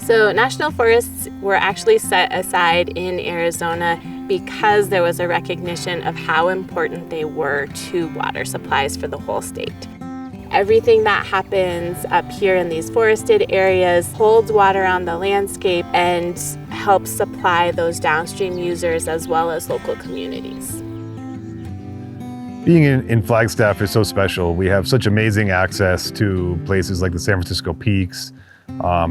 So national forests were actually set aside in Arizona because there was a recognition of how important they were to water supplies for the whole state. Everything that happens up here in these forested areas holds water on the landscape and helps supply those downstream users as well as local communities. Being in Flagstaff is so special. We have such amazing access to places like the San Francisco Peaks,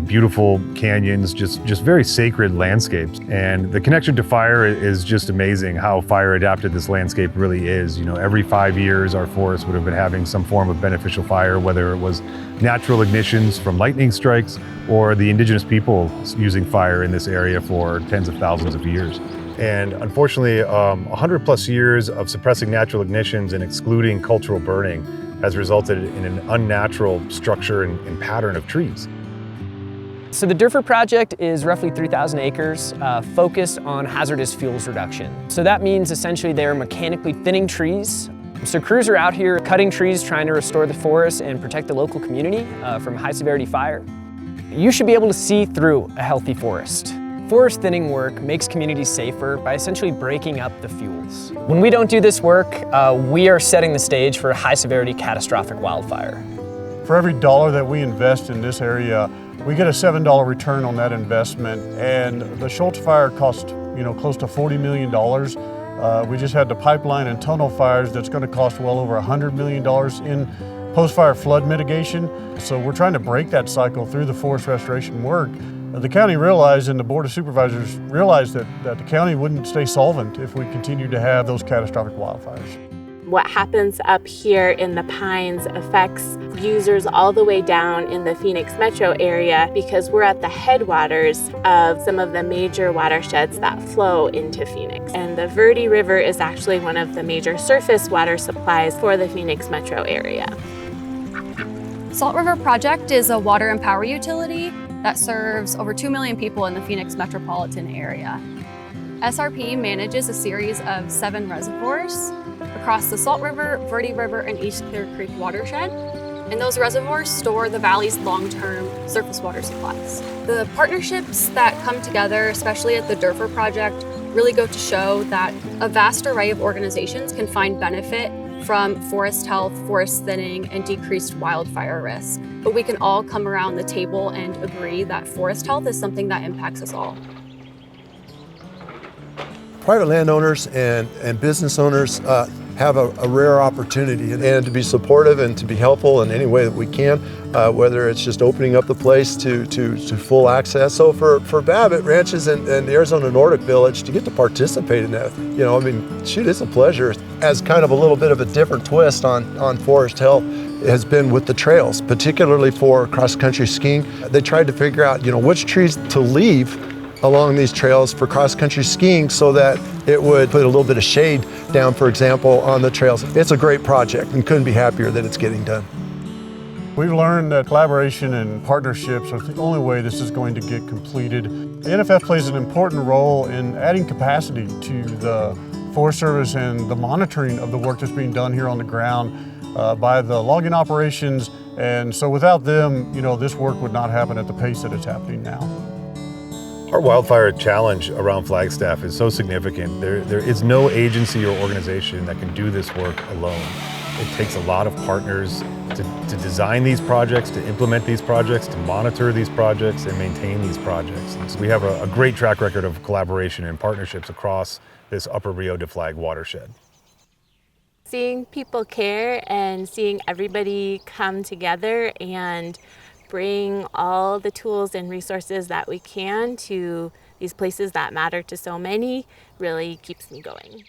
beautiful canyons, just very sacred landscapes. And the connection to fire is just amazing how fire adapted this landscape really is. You know, every 5 years our forest would have been having some form of beneficial fire, whether it was natural ignitions from lightning strikes or the indigenous people using fire in this area for tens of thousands of years. And unfortunately, 100 plus years of suppressing natural ignitions and excluding cultural burning has resulted in an unnatural structure and pattern of trees. So the Derffer project is roughly 3,000 acres focused on hazardous fuels reduction. So that means essentially they're mechanically thinning trees. So crews are out here cutting trees, trying to restore the forest and protect the local community from high severity fire. You should be able to see through a healthy forest. Forest thinning work makes communities safer by essentially breaking up the fuels. When we don't do this work, we are setting the stage for a high severity catastrophic wildfire. For every dollar that we invest in this area, we get a $7 return on that investment, and the Schultz fire cost, close to $40 million. We just had the pipeline and tunnel fires that's going to cost well over $100 million in post-fire flood mitigation. So we're trying to break that cycle through the forest restoration work. The county realized, and the Board of Supervisors realized, that the county wouldn't stay solvent if we continued to have those catastrophic wildfires. What happens up here in the Pines affects users all the way down in the Phoenix metro area because we're at the headwaters of some of the major watersheds that flow into Phoenix. And the Verde River is actually one of the major surface water supplies for the Phoenix metro area. Salt River Project is a water and power utility that serves over 2 million people in the Phoenix metropolitan area. SRP manages a series of 7 reservoirs across the Salt River, Verde River, and East Clear Creek watershed. And those reservoirs store the valley's long-term surface water supplies. The partnerships that come together, especially at the Derffer project, really go to show that a vast array of organizations can find benefit from forest health, forest thinning, and decreased wildfire risk. But we can all come around the table and agree that forest health is something that impacts us all. Private landowners and business owners have a rare opportunity, and to be supportive and to be helpful in any way that we can, whether it's just opening up the place to full access. So for Babbitt Ranches and the Arizona Nordic Village to get to participate in that, it's a pleasure. As kind of a little bit of a different twist on forest health has been with the trails, particularly for cross-country skiing. They tried to figure out, which trees to leave along these trails for cross-country skiing so that it would put a little bit of shade down, for example, on the trails. It's a great project and couldn't be happier that it's getting done. We've learned that collaboration and partnerships are the only way this is going to get completed. The NFF plays an important role in adding capacity to the Forest Service and the monitoring of the work that's being done here on the ground by the logging operations. And so without them, this work would not happen at the pace that it's happening now. Our wildfire challenge around Flagstaff is so significant. There is no agency or organization that can do this work alone. It takes a lot of partners to design these projects, to implement these projects, to monitor these projects, and maintain these projects. And so we have a great track record of collaboration and partnerships across this Upper Rio de Flag watershed. Seeing people care and seeing everybody come together and bring all the tools and resources that we can to these places that matter to so many really keeps me going.